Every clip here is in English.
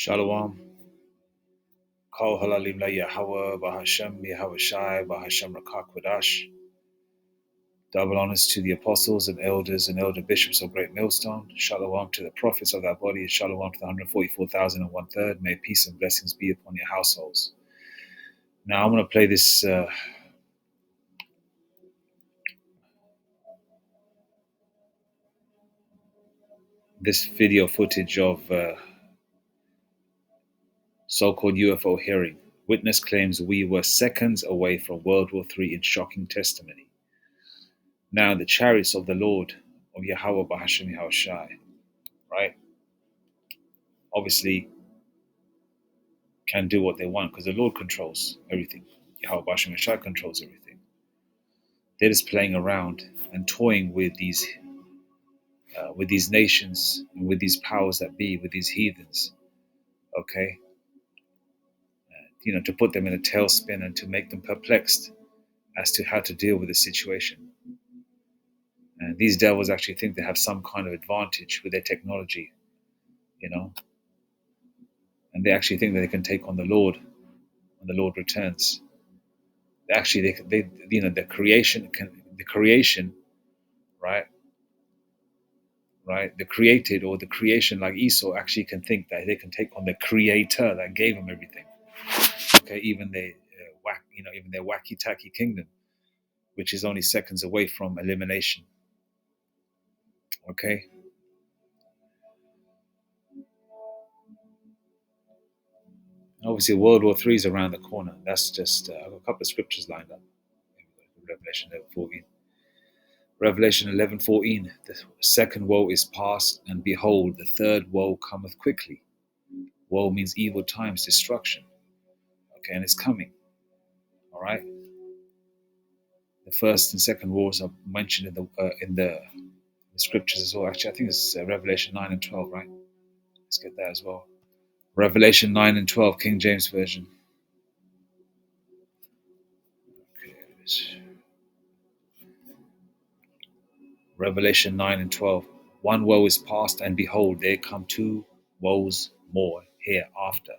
Shalom. Kol halalim la Yahweh, Bahashem Yahweh Shai, Bahashem Rakak Wadash. Double honors to the apostles and elders and elder bishops of Great Millstone. Shalom to the prophets of that body. Shalom to the 144,000 and 1/3. May peace and blessings be upon your households. Now I'm going to play this this video footage of so-called UFO hearing. Witness claims we were seconds away from World War III in shocking testimony. Now the chariots of the Lord of Yahweh Bahashem Yahweh Shai, right? Obviously can do what they want because the Lord controls everything. Yahweh Bahashem Yahweh Shai controls everything. They're just playing around and toying with these nations, with these powers that be, with these heathens. Okay, to put them in a tailspin and to make them perplexed as to how to deal with the situation. And these devils actually think they have some kind of advantage with their technology, and they actually think that they can take on the Lord when the Lord returns. Actually, the creation, right? Right, the created or the creation, like Esau, actually can think that they can take on the Creator that gave them everything. Okay, even even their wacky tacky kingdom, which is only seconds away from elimination. Okay, obviously World War III is around the corner. That's just I've got a couple of scriptures lined up. Revelation 11:14. Revelation 11:14. The second woe is past, and behold, the third woe cometh quickly. Woe means evil times, destruction. Okay, and it's coming. All right. The first and second wars are mentioned in the scriptures as well. Actually, I think it's Revelation 9 and 12, right? Let's get that as well. Revelation 9 and 12, King James Version. Okay, it is. Revelation 9 and 12. One woe is past, and behold, there come two woes more hereafter.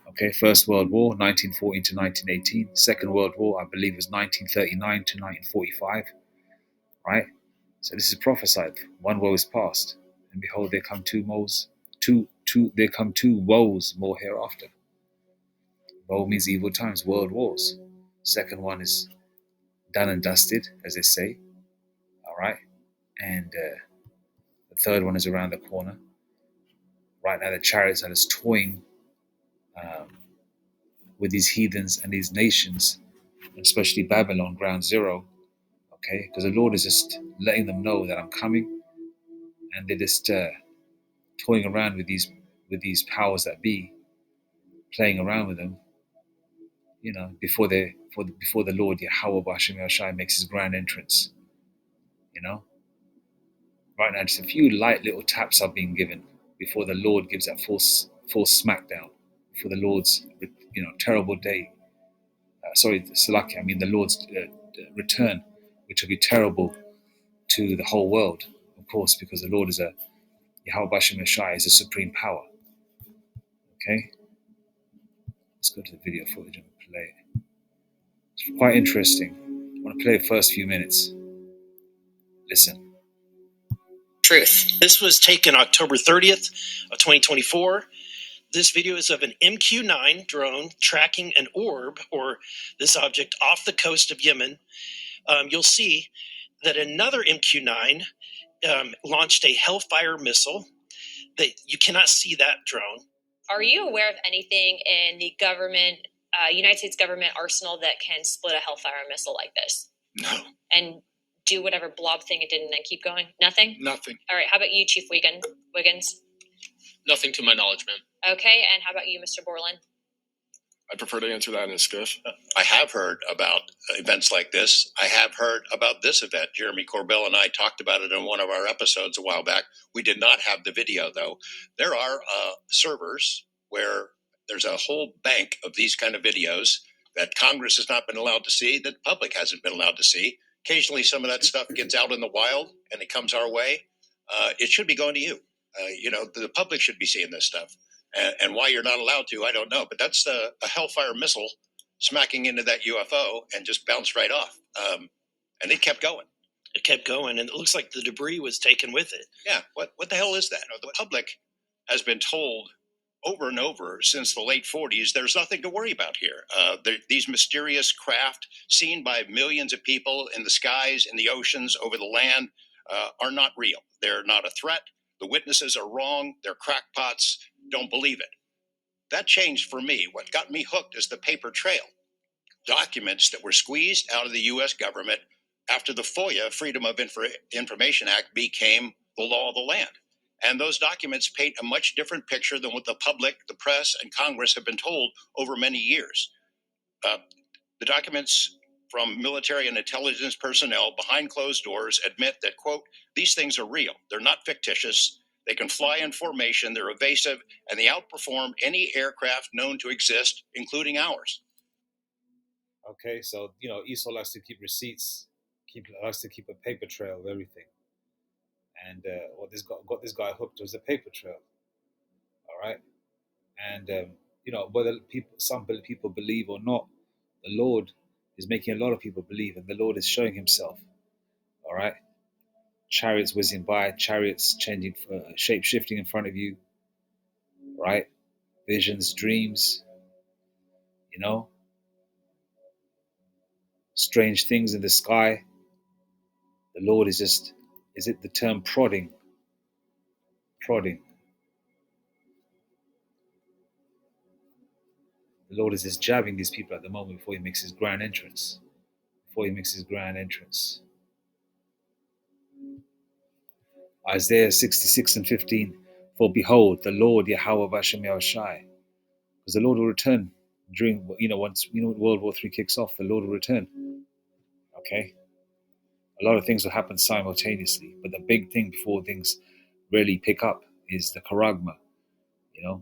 Okay, First World War, 1914 to 1918. Second World War, I believe, was 1939 to 1945. Right? So this is prophesied. One woe is past, and behold, there come two woes more hereafter. Woe means evil times, world wars. Second one is done and dusted, as they say. All right, and the third one is around the corner. Right now, the chariots are just toying with these heathens and these nations, especially Babylon, ground zero. Okay, because the Lord is just letting them know that I'm coming, and they're just toying around with these powers that be, playing around with them, before the Lord Yahweh B'Hashem Yahshai makes his grand entrance. Right now, just a few light little taps are being given before the Lord gives that full smackdown, before the Lord's terrible day. Salaki. I mean the Lord's return, which will be terrible to the whole world, of course, because the Lord is Yahweh B'Hashem Yahshai is a supreme power. Okay, let's go to the video footage and play it. It's quite interesting. I want to play the first few minutes. Listen. Truth. This was taken October 30th of 2024. This video is of an MQ-9 drone tracking an orb, or this object, off the coast of Yemen. You'll see that another MQ-9 launched a Hellfire missile. That you cannot see that drone. Are you aware of anything in the government, United States government arsenal that can split a Hellfire missile like this? No. And do whatever blob thing it did and then keep going? Nothing? Nothing. All right, how about you, Chief Wiggins? Nothing to my knowledge, ma'am. Okay, and how about you, Mr. Borland? I prefer to answer that in a skiff. I have heard about events like this. I have heard about this event. Jeremy Corbell and I talked about it in one of our episodes a while back. We did not have the video, though. There are servers where there's a whole bank of these kind of videos that Congress has not been allowed to see, that the public hasn't been allowed to see. Occasionally, some of that stuff gets out in the wild and it comes our way. It should be going to you. The public should be seeing this stuff. And why you're not allowed to, I don't know. But that's a Hellfire missile smacking into that UFO and just bounced right off. And it kept going. It kept going, and it looks like the debris was taken with it. Yeah, what the hell is that? The public has been told over and over since the late 40s, there's nothing to worry about here. These mysterious craft seen by millions of people in the skies, in the oceans, over the land are not real. They're not a threat. The witnesses are wrong. They're crackpots. Don't believe it. That changed for me. What got me hooked is the paper trail. Documents that were squeezed out of the U.S. government after the FOIA, Freedom of Information Act, became the law of the land. And those documents paint a much different picture than what the public, the press, and Congress have been told over many years. The documents from military and intelligence personnel behind closed doors admit that, quote, these things are real. They're not fictitious. They can fly in formation. They're evasive, and they outperform any aircraft known to exist, including ours. Okay, so Esau likes to keep receipts, likes to keep a paper trail of everything, and what this got this guy hooked was the paper trail. All right, and whether some people believe or not, the Lord is making a lot of people believe, and the Lord is showing Himself. All right, chariots whizzing by, chariots changing, shape shifting in front of you. Right, visions, dreams. Strange things in the sky. The Lord is just—is it the term prodding? Prodding. The Lord is just jabbing these people at the moment before He makes His grand entrance. Isaiah 66:15. For behold, the Lord Yahweh Bashem Yahushai. Because the Lord will return during, once World War III kicks off, the Lord will return. Okay? A lot of things will happen simultaneously, but the big thing before things really pick up is the charagma.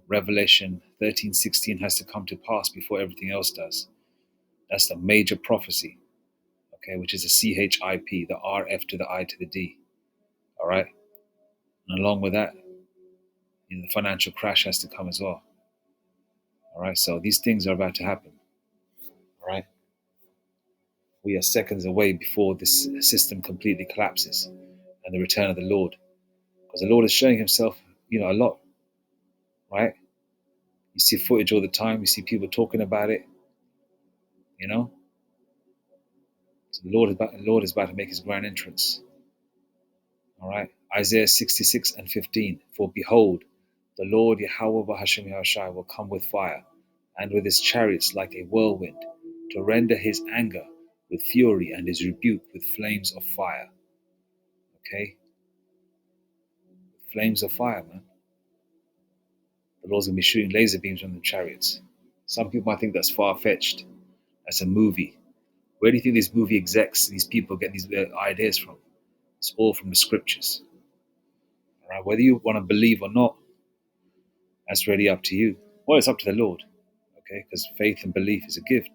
Revelation 13:16 has to come to pass before everything else does. That's the major prophecy, okay, which is a CHIP, the RF to the I to the D. All right? And along with that, the financial crash has to come as well. All right? So these things are about to happen. All right? We are seconds away before this system completely collapses and the return of the Lord. Because the Lord is showing Himself, a lot. Right? You see footage all the time. You see people talking about it. So the Lord is about to make His grand entrance. All right. Isaiah 66:15. For behold, the Lord Yahweh Bahashem Yahushai will come with fire, and with His chariots like a whirlwind, to render His anger with fury and His rebuke with flames of fire. Okay? Flames of fire, man. The Lord's going to be shooting laser beams from the chariots. Some people might think that's far-fetched. That's a movie. Where do you think these movie execs, these people get these ideas from? It's all from the scriptures. All right? Whether you want to believe or not, that's really up to you. Well, it's up to the Lord, okay? Because faith and belief is a gift.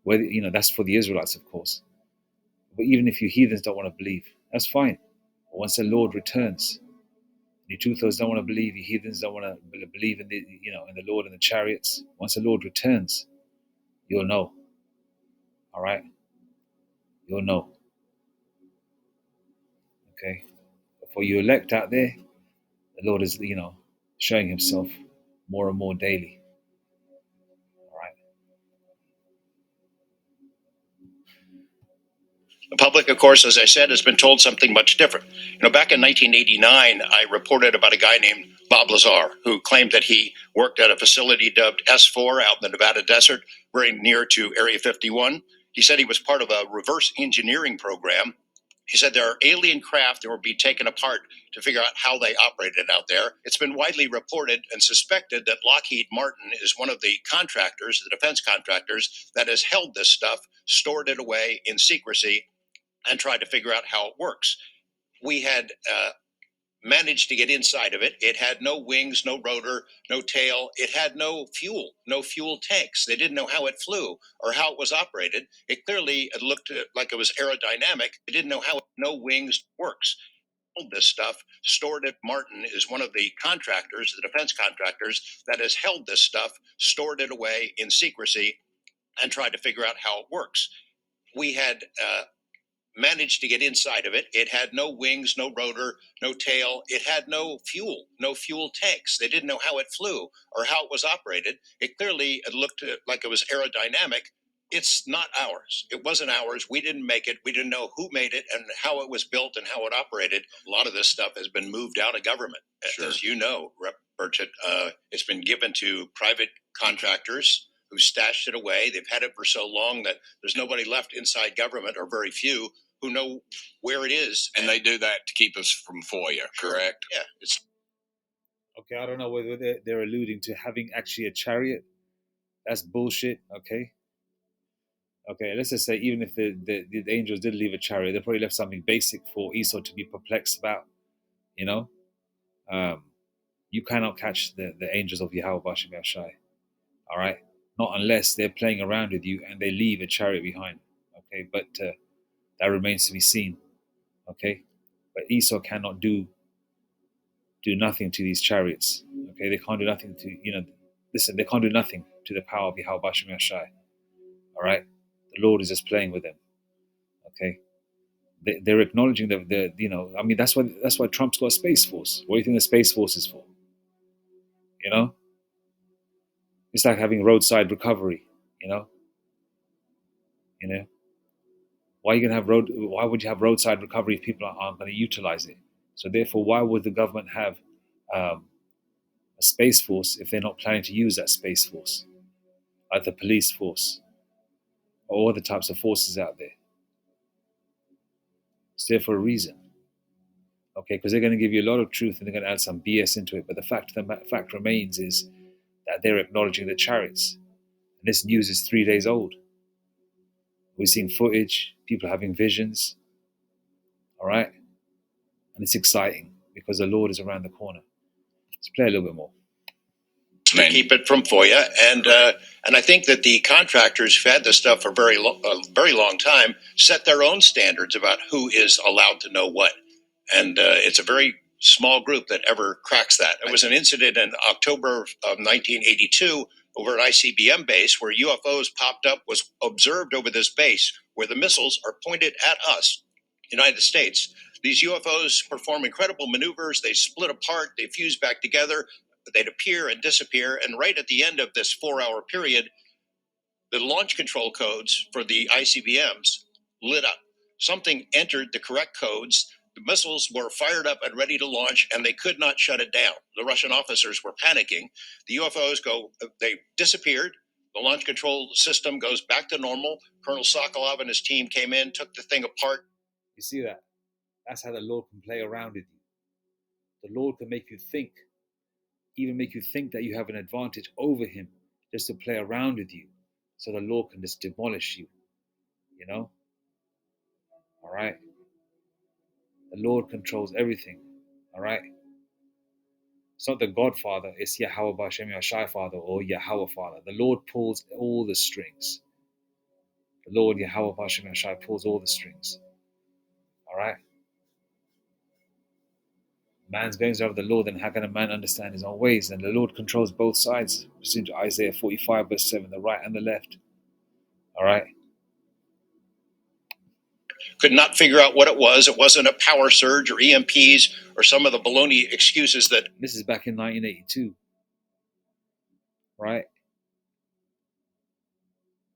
Whether that's for the Israelites, of course. But even if you heathens don't want to believe, that's fine. But once the Lord returns, you two-thirds don't want to believe, you heathens don't want to believe in the Lord and the chariots. Once the Lord returns, you'll know. All right, you'll know. Okay. But for you elect out there, the Lord is showing Himself more and more daily. All right. The public, of course, as I said, has been told something much different. Back in 1989, I reported about a guy named Bob Lazar, who claimed that he worked at a facility dubbed S4 out in the Nevada desert, very near to Area 51. He said he was part of a reverse engineering program. He said there are alien craft that will be taken apart to figure out how they operated out there. It's been widely reported and suspected that Lockheed Martin is one of the contractors, the defense contractors, that has held this stuff, stored it away in secrecy, and tried to figure out how it works. We had managed to get inside of it. It had no wings, no rotor, no tail. It had no fuel tanks. They didn't know how it flew or how it was operated. It clearly looked like it was aerodynamic. They didn't know how no wings works. this stuff stored at Martin is one of the contractors, the defense contractors, that has held this stuff, stored it away in secrecy, and tried to figure out how it works. We had managed to get inside of it. It had no wings, no rotor, no tail. It had no fuel tanks. They didn't know how it flew or how it was operated. It clearly looked like it was aerodynamic. It's not ours. It wasn't ours. We didn't make it. We didn't know who made it and how it was built and how it operated. A lot of this stuff has been moved out of government. Sure. As you know, Rep. Burchett, it's been given to private contractors who stashed it away. They've had it for so long that there's nobody left inside government, or very few, who know where it is. And they do that to keep us from FOIA, correct? Yeah. It's Okay, I don't know whether they're alluding to having actually a chariot. That's bullshit, okay? Okay, let's just say even if the angels did leave a chariot, they probably left something basic for Esau to be perplexed about, you know? You cannot catch the angels of Yahweh Bashim Yashai, all right? Not unless they're playing around with you and they leave a chariot behind, okay? But that remains to be seen, okay? But Esau cannot do nothing to these chariots, okay? They can't do nothing to, listen, they can't do nothing to the power of Yahweh Bashim Yashai, all right? The Lord is just playing with them, okay? They're acknowledging that that's why Trump's got a space force. What do you think the space force is for? It's like having roadside recovery. Why would you have roadside recovery if people aren't going to utilize it? So therefore, why would the government have a space force if they're not planning to use that space force, like the police force or other types of forces out there? It's there for a reason. Okay, because they're going to give you a lot of truth and they're going to add some BS into it. But the fact remains is that they're acknowledging the chariots. And this news is 3 days old. We've seen footage, people having visions. All right? And it's exciting because the Lord is around the corner. Let's play a little bit more. To keep it from FOIA, and I think that the contractors who've had this stuff for a very long time set their own standards about who is allowed to know what, and it's a very small group that ever cracks that. There was an incident in October of 1982 over at ICBM base where UFOs popped up, was observed over this base where the missiles are pointed at us, United States. These UFOs perform incredible maneuvers. They split apart, they fuse back together. They'd appear and disappear, and right at the end of this 4-hour period, the launch control codes for the ICBMs lit up. Something entered the correct codes. The missiles were fired up and ready to launch, and they could not shut it down. The Russian officers were panicking. The UFOs they disappeared. The launch control system goes back to normal. Colonel Sokolov and his team came in, took the thing apart. You see that? That's how the Lord can play around with you. The Lord can make you think, even make you think that you have an advantage over him, just to play around with you, so the Lord can just demolish you, all right? The Lord controls everything, all right? It's not the Godfather, it's Yahweh B'Shem Yashai Father or Yahweh Father. The Lord pulls all the strings. The Lord Yahweh B'Shem Yashai pulls all the strings, all right? Man's goings are of the Lord, then how can a man understand his own ways? And the Lord controls both sides. Listen to Isaiah 45, verse 7, the right and the left. All right? Could not figure out what it was. It wasn't a power surge or EMPs or some of the baloney excuses that... This is back in 1982. Right?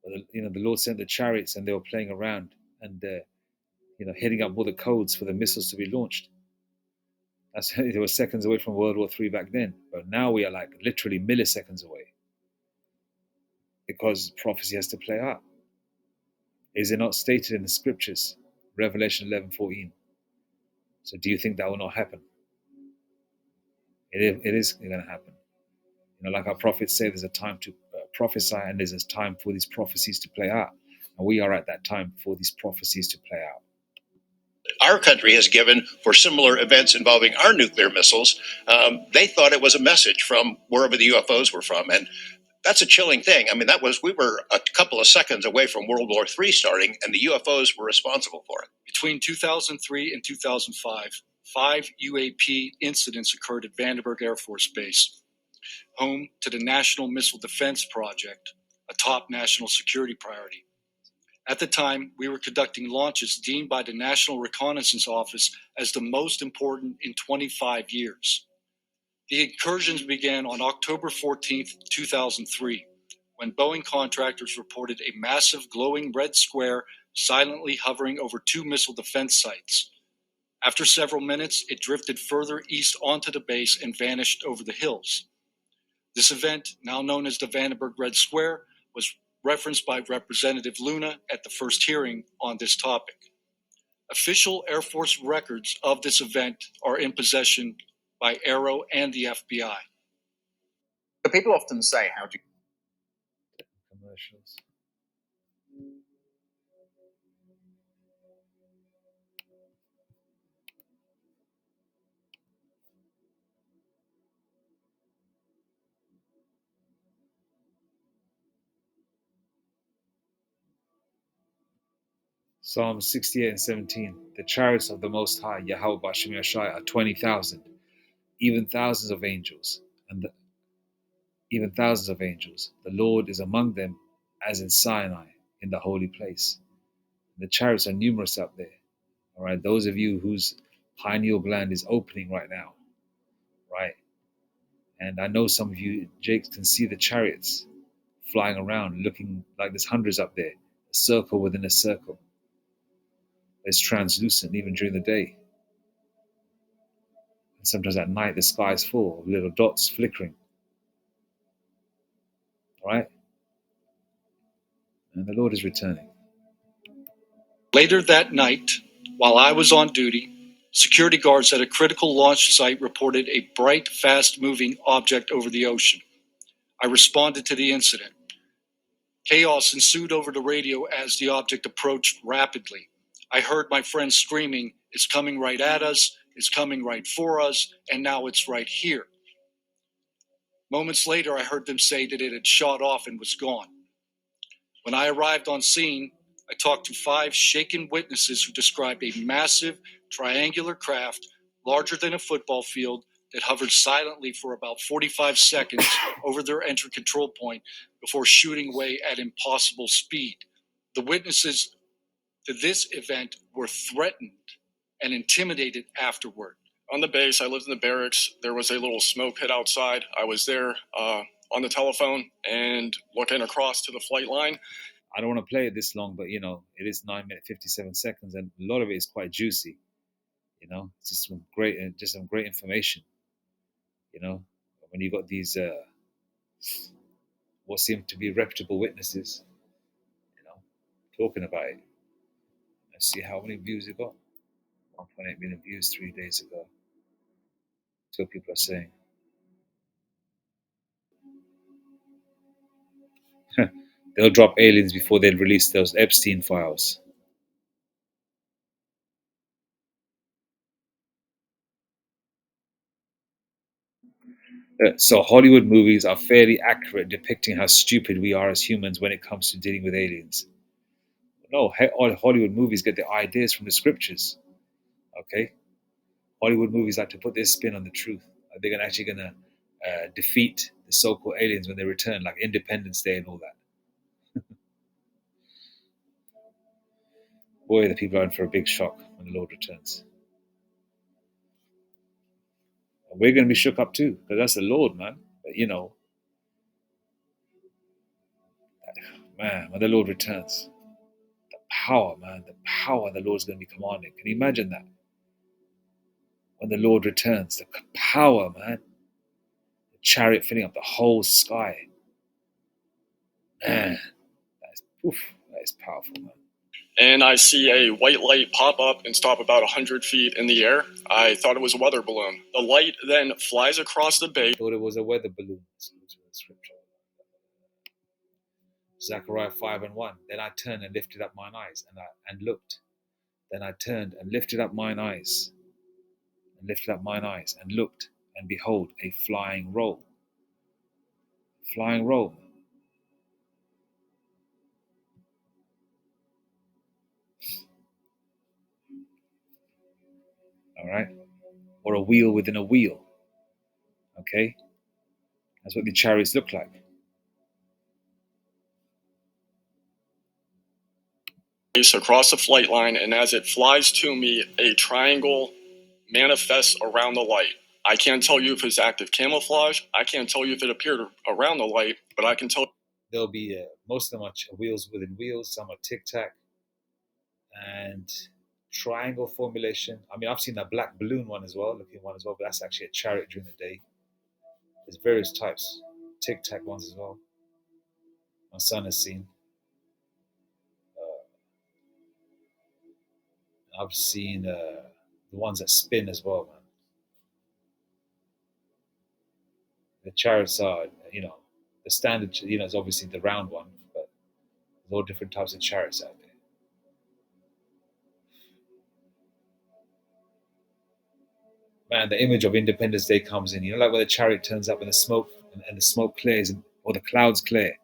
The Lord sent the chariots and they were playing around and, hitting up all the codes for the missiles to be launched. They were seconds away from World War III back then. But now we are like literally milliseconds away. Because prophecy has to play out. Is it not stated in the scriptures? Revelation 11:14. So do you think that will not happen? It is going to happen. Like our prophets say, there's a time to prophesy and there's a time for these prophecies to play out. And we are at that time for these prophecies to play out. Our country has given for similar events involving our nuclear missiles. They thought it was a message from wherever the UFOs were from. And that's a chilling thing. I mean, we were a couple of seconds away from World War III starting, and the UFOs were responsible for it. Between 2003 and 2005, 5 UAP incidents occurred at Vandenberg Air Force Base, home to the National Missile Defense Project, a top national security priority. At the time, we were conducting launches deemed by the National Reconnaissance Office as the most important in 25 years. The incursions began on October 14, 2003, when Boeing contractors reported a massive glowing red square silently hovering over 2 missile defense sites. After several minutes, it drifted further east onto the base and vanished over the hills. This event, now known as the Vandenberg Red Square, was referenced by Representative Luna at the first hearing on this topic. Official Air Force records of this event are in possession by Aero and the FBI. So people often say, how do you... Commercials. Psalm 68 and 17. The chariots of the Most High, Yahweh Bashem Yashai, are 20,000, even thousands of angels, even thousands of angels. The Lord is among them, as in Sinai, in the holy place. The chariots are numerous up there. All right, those of you whose pineal gland is opening right now, right? And I know some of you, Jake, can see the chariots flying around, looking like there's hundreds up there, a circle within a circle. It's translucent even during the day. And sometimes at night, the sky is full of little dots flickering. All right? And the Lord is returning. Later that night, while I was on duty, security guards at a critical launch site reported a bright, fast-moving object over the ocean. I responded to the incident. Chaos ensued over the radio as the object approached rapidly. I heard my friends screaming, "It's coming right at us, it's coming right for us, and now it's right here." Moments later, I heard them say that it had shot off and was gone. When I arrived on scene, I talked to 5 shaken witnesses who described a massive triangular craft larger than a football field that hovered silently for about 45 seconds over their entry control point before shooting away at impossible speed. The witnesses to this event were threatened and intimidated afterward. On the base, I lived in the barracks. There was a little smoke pit outside. I was there on the telephone and looking across to the flight line. I don't want to play it this long, but it is 9 minutes 57 seconds, and a lot of it is quite juicy. It's just some great information. When you got these what seem to be reputable witnesses, talking about it. Let's see how many views it got. 1.8 million views 3 days ago. That's what people are saying. They'll drop aliens before they'll release those Epstein files. So Hollywood movies are fairly accurate depicting how stupid we are as humans when it comes to dealing with aliens. No, all Hollywood movies get their ideas from the scriptures. Okay? Hollywood movies like to put their spin on the truth. They're actually going to defeat the so-called aliens when they return, like Independence Day and all that. Boy, the people are in for a big shock when the Lord returns. And we're going to be shook up too, because that's the Lord, man. But man, when the Lord returns, the power the Lord's going to be commanding. Can you imagine that? When the Lord returns, the power, man, the chariot filling up the whole sky. Man, that is powerful, man. And I see a white light pop up and stop about 100 feet in the air. I thought it was a weather balloon. The light then flies across the base. I thought it was a weather balloon. Scripture. Zechariah 5:1. Then I turned and lifted up mine eyes and looked. Then I turned and lifted up mine eyes and looked, and behold, a flying roll. Flying roll. All right. or a wheel within a wheel. Okay? That's what the chariots look like. Across the flight line, and as it flies to me, a triangle manifests around the light. I can't tell you if it's active camouflage. I can't tell you if it appeared around the light, but I can tell. There'll be most of them are wheels within wheels. Some are tic-tac and triangle formulation. I mean, I've seen that black balloon one as well, looking one as well, but that's actually a chariot during the day. There's various types, tic-tac ones as well. My son has seen. I've seen the ones that spin as well, man. The chariots are, the standard, is obviously the round one, but there's all different types of chariots out there. Man, the image of Independence Day comes in. Like when the chariot turns up and the smoke and the smoke clears, or the clouds clear,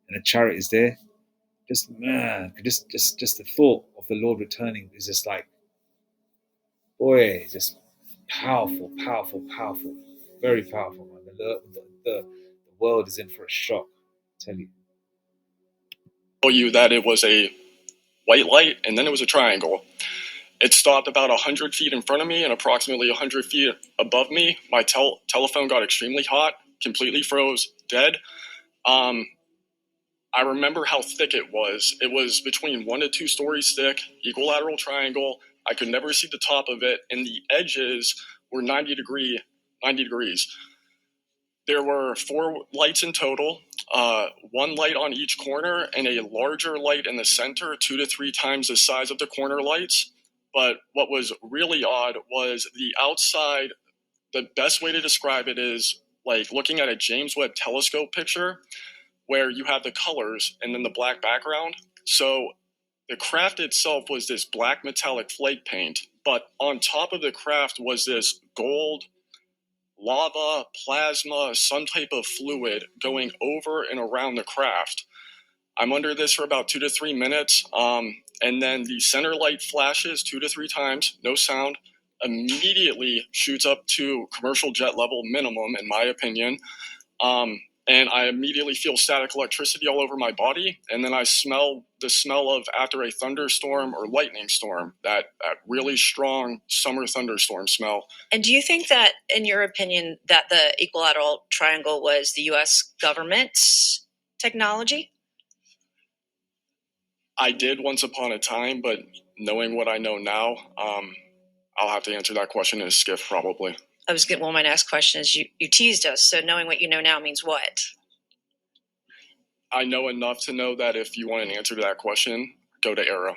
and the chariot is there. Just the thought of the Lord returning is just like, boy, just powerful, very powerful, man. The world is in for a shock, I tell you. Tell you that it was a white light, and then it was a triangle. It stopped about 100 feet in front of me and approximately 100 feet above me. My telephone got extremely hot, completely froze, dead. I remember how thick it was. It was between 1 to 2 stories thick, equilateral triangle. I could never see the top of it, and the edges were 90 degrees. There were 4 lights in total, 1 light on each corner, and a larger light in the center, 2 to 3 times the size of the corner lights. But what was really odd was the outside. The best way to describe it is like looking at a James Webb telescope picture where you have the colors and then the black background. So the craft itself was this black metallic flake paint, but on top of the craft was this gold, lava, plasma, some type of fluid going over and around the craft. I'm under this for about 2 to 3 minutes, and then the center light flashes 2 to 3 times, no sound, immediately shoots up to commercial jet level minimum, in my opinion, and I immediately feel static electricity all over my body, and then I smell the smell of after a thunderstorm or lightning storm, that really strong summer thunderstorm smell. And do you think that, in your opinion, that the equilateral triangle was the U.S. government's technology? I did once upon a time, but knowing what I know now, I'll have to answer that question in a skiff probably. Well, my next question is, you teased us, so knowing what you know now means what? I know enough to know that if you want an answer to that question, go to Arrow.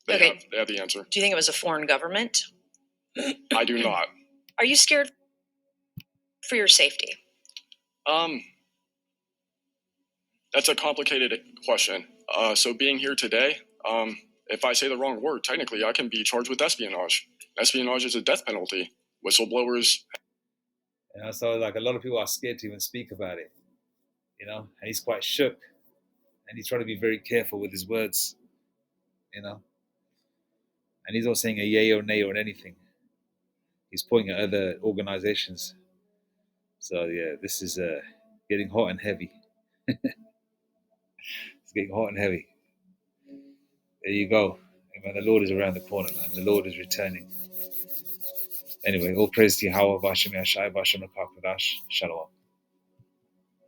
They have the answer. Do you think it was a foreign government? I do not. Are you scared for your safety? That's a complicated question. So being here today, if I say the wrong word, technically I can be charged with espionage. Espionage is a death penalty. Whistleblowers. So like a lot of people are scared to even speak about it, and he's quite shook, and he's trying to be very careful with his words, and he's not saying a yay or nay or anything. He's pointing at other organizations. So yeah, this is getting hot and heavy. It's getting hot and heavy. There you go. Man, the Lord is around the corner, man. The Lord is returning. Anyway, all praise to Yahweh, Vashem Yashai, Vashem Rakakadash, Shalom.